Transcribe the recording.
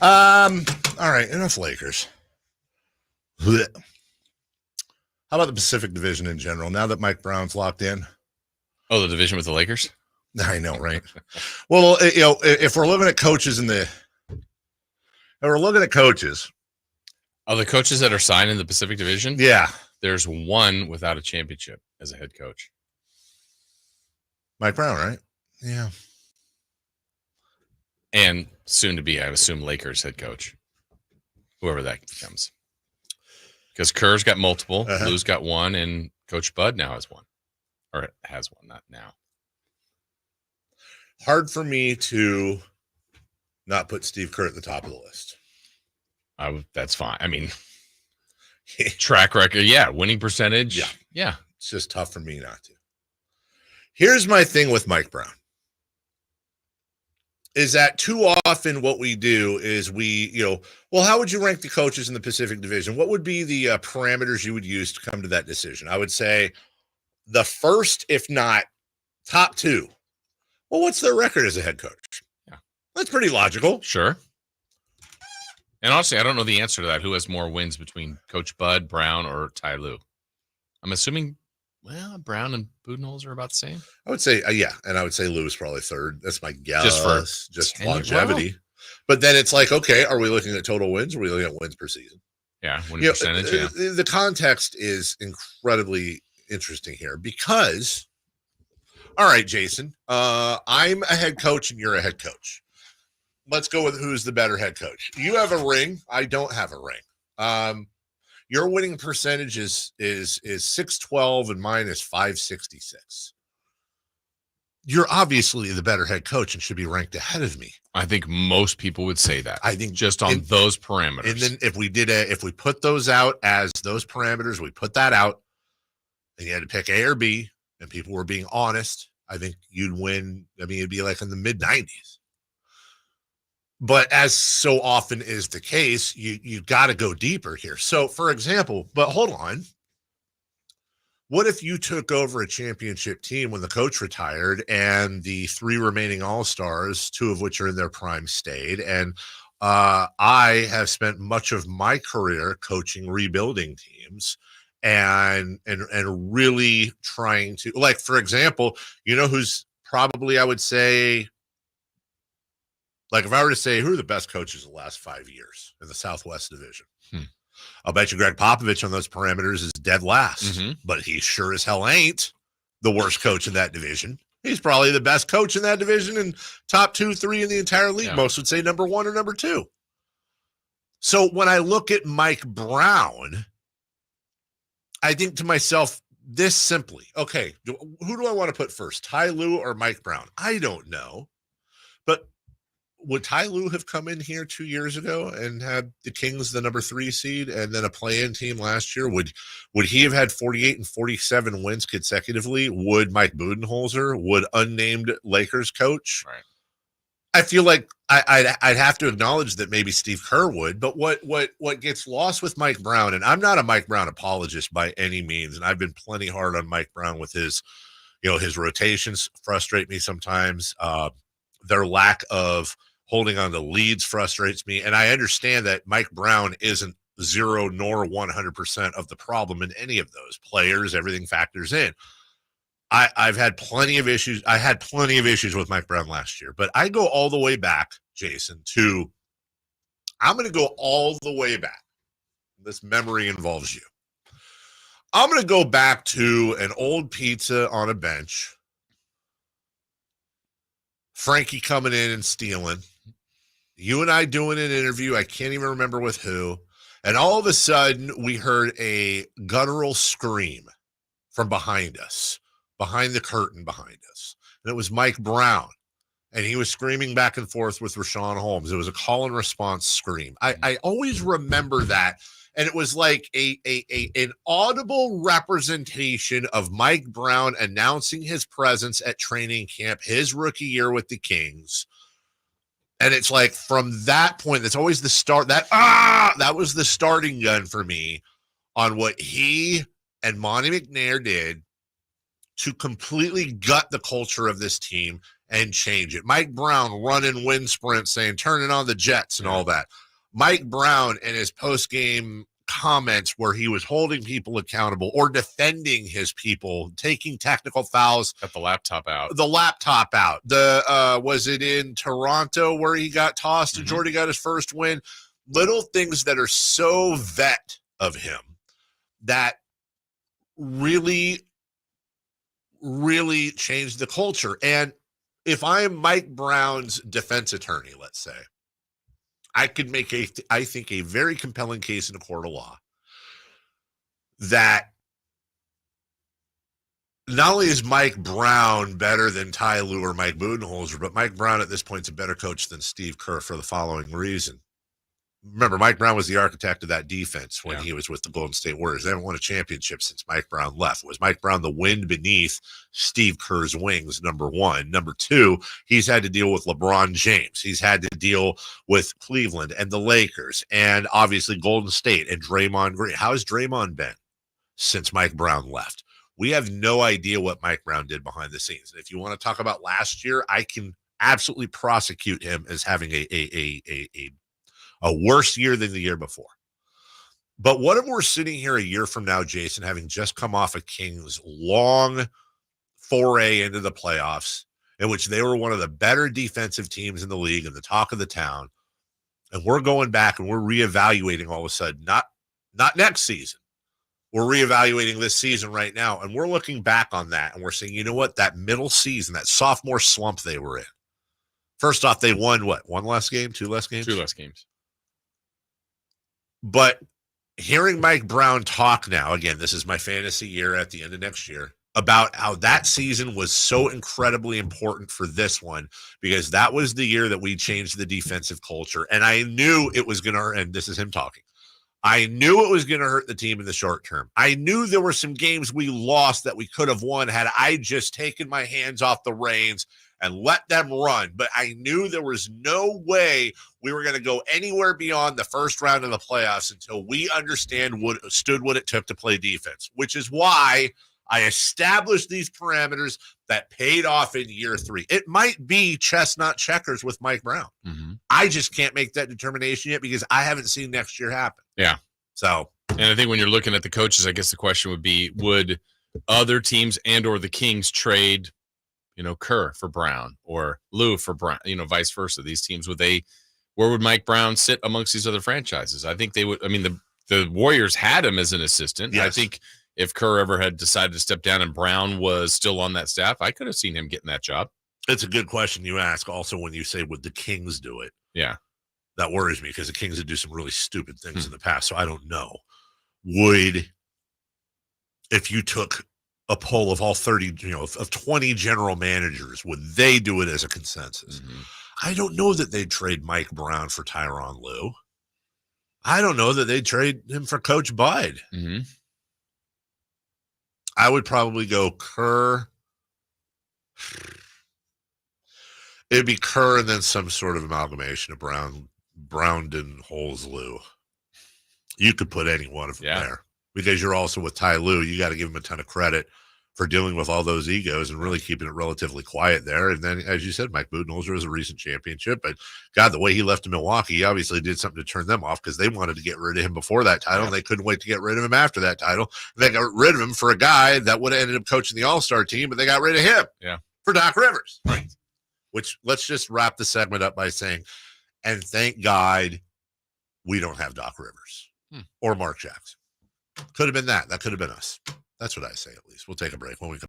All right, enough Lakers. How about the Pacific Division in general? Now that Mike Brown's locked in. Oh, the division with the Lakers? I know, right? Well, if we're looking at coaches we're looking at coaches. Oh, the coaches that are signed in the Pacific Division? Yeah. There's one without a championship as a head coach. Mike Brown, right? Yeah. And soon to be, I assume, Lakers head coach, whoever that becomes. Because Kerr's got multiple, Lou's got one, and Coach Bud now has one. Or has one, not now. Hard for me to not put Steve Kerr at the top of the list. That's fine. I mean, track record, yeah. Winning percentage, yeah. It's just tough for me not to. Here's my thing with Mike Brown. Is that too often what we do is how would you rank the coaches in the Pacific Division? What would be the parameters you would use to come to that decision? I would say the first, if not top two. Well, what's their record as a head coach? Yeah. That's pretty logical. Sure. And honestly, I don't know the answer to that. Who has more wins between Coach Bud, Brown, or Ty Lue? I'm assuming, Brown and Budenholzer are about the same. I would say, and I would say Lue is probably third. That's my guess. Just longevity. Well, but then it's like, okay, are we looking at total wins? Or are we looking at wins per season? Yeah, win percentage, yeah. The context is incredibly interesting here because, all right, Jason, I'm a head coach and you're a head coach. Let's go with who's the better head coach. You have a ring. I don't have a ring. Your winning percentage is 612 and mine is 566. You're obviously the better head coach and should be ranked ahead of me. I think most people would say that. I think just on those parameters. And then if we put those out as those parameters, we put that out and you had to pick A or B and people were being honest, I think you'd win. I mean, it'd be like in the mid 90s. But as so often is the case, you got to go deeper here. So, for example, but hold on. What if you took over a championship team when the coach retired and the three remaining All-Stars, two of which are in their prime, stayed? And I have spent much of my career coaching rebuilding teams and really trying to, like, for example, who's probably, I would say, like if I were to say who are the best coaches of the last 5 years in the Southwest Division, I'll bet you Greg Popovich on those parameters is dead last, but he sure as hell ain't the worst coach in that division. He's probably the best coach in that division and top 2, 3 in the entire league. Yeah. Most would say number 1 or number 2. So when I look at Mike Brown, I think to myself this simply, okay, who do I want to put first, Ty Lue or Mike Brown? I don't know. But would Ty Lue have come in here 2 years ago and had the Kings the number 3 seed and then a play-in team last year? Would he have had 48 and 47 wins consecutively? Would Mike Budenholzer? Would unnamed Lakers coach? Right. I feel like I'd have to acknowledge that maybe Steve Kerr would, but what gets lost with Mike Brown, and I'm not a Mike Brown apologist by any means, and I've been plenty hard on Mike Brown with his rotations frustrate me sometimes. Their lack of holding on to leads frustrates me. And I understand that Mike Brown isn't 0 nor 100% of the problem in any of those players. Everything factors in. I've had plenty of issues. I had plenty of issues with Mike Brown last year, but I go all the way back, Jason, I'm going to go all the way back. This memory involves you. I'm going to go back to an old pizza on a bench. Frankie coming in and stealing. You and I doing an interview. I can't even remember with who. And all of a sudden, we heard a guttural scream from behind us, behind the curtain behind us. And it was Mike Brown. And he was screaming back and forth with Rashawn Holmes. It was a call and response scream. I always remember that. And it was like an audible representation of Mike Brown announcing his presence at training camp, his rookie year with the Kings. And it's like from that point, that's always the start. That was the starting gun for me on what he and Monty McNair did to completely gut the culture of this team and change it. Mike Brown running wind sprints saying, turn it on the Jets and all that. Mike Brown and his post-game comments where he was holding people accountable or defending his people, taking technical fouls. Got the laptop out. Was it in Toronto where he got tossed and Jordy got his first win? Little things that are so vet of him that really, really changed the culture. And if I am Mike Brown's defense attorney, let's say, I could make I think a very compelling case in a court of law that not only is Mike Brown better than Ty Lue or Mike Budenholzer, but Mike Brown at this point is a better coach than Steve Kerr for the following reason. Remember, Mike Brown was the architect of that defense when he was with the Golden State Warriors. They haven't won a championship since Mike Brown left. Was Mike Brown the wind beneath Steve Kerr's wings, number one? Number two, he's had to deal with LeBron James. He's had to deal with Cleveland and the Lakers and obviously Golden State and Draymond Green. How has Draymond been since Mike Brown left? We have no idea what Mike Brown did behind the scenes. And if you want to talk about last year, I can absolutely prosecute him as having a worse year than the year before. But what if we're sitting here a year from now, Jason, having just come off a Kings long foray into the playoffs, in which they were one of the better defensive teams in the league and the talk of the town, and we're going back and we're reevaluating all of a sudden, not next season. We're reevaluating this season right now, and we're looking back on that, and we're saying, you know what, that middle season, that sophomore slump they were in. First off, they won what? One less game? Two less games? Two less games. But hearing Mike Brown talk now, again, this is my fantasy year at the end of next year, about how that season was so incredibly important for this one, because that was the year that we changed the defensive culture. And I knew it was going to, and this is him talking, I knew it was going to hurt the team in the short term. I knew there were some games we lost that we could have won had I just taken my hands off the reins and let them run. But I knew there was no way we were going to go anywhere beyond the first round of the playoffs until we understood what it took to play defense, which is why I established these parameters that paid off in year 3. It might be chestnut checkers with Mike Brown. I just can't make that determination yet because I haven't seen next year happen. Yeah. So, and I think when you're looking at the coaches, I guess the question would be, would other teams and or the Kings trade, Kerr for Brown or Lue for Brown, vice versa? These teams, where would Mike Brown sit amongst these other franchises? I think they would. I mean, the Warriors had him as an assistant. Yes. I think if Kerr ever had decided to step down and Brown was still on that staff, I could have seen him getting that job. It's a good question you ask. Also, when you say, would the Kings do it? Yeah. That worries me because the Kings would do some really stupid things in the past. So I don't know. If you took a poll of all 30, of 20 general managers, would they do it as a consensus? I don't know that they'd trade Mike Brown for Tyronn Lue. I don't know that they'd trade him for Coach Bud. I would probably go Kerr. It'd be Kerr and then some sort of amalgamation of Budenholzer Lue. You could put any one of them there because you're also with Ty Lue. You got to give him a ton of credit for dealing with all those egos and really keeping it relatively quiet there. And then, as you said, Mike Budenholzer was a recent championship, but God, the way he left in Milwaukee, he obviously did something to turn them off because they wanted to get rid of him before that title. And they couldn't wait to get rid of him after that title. They got rid of him for a guy that would have ended up coaching the All-Star team, but they got rid of him for Doc Rivers. Right. Which, let's just wrap the segment up by saying, and thank God we don't have Doc Rivers or Mark Jackson. Could have been that. That could have been us. That's what I say, at least. We'll take a break when we come.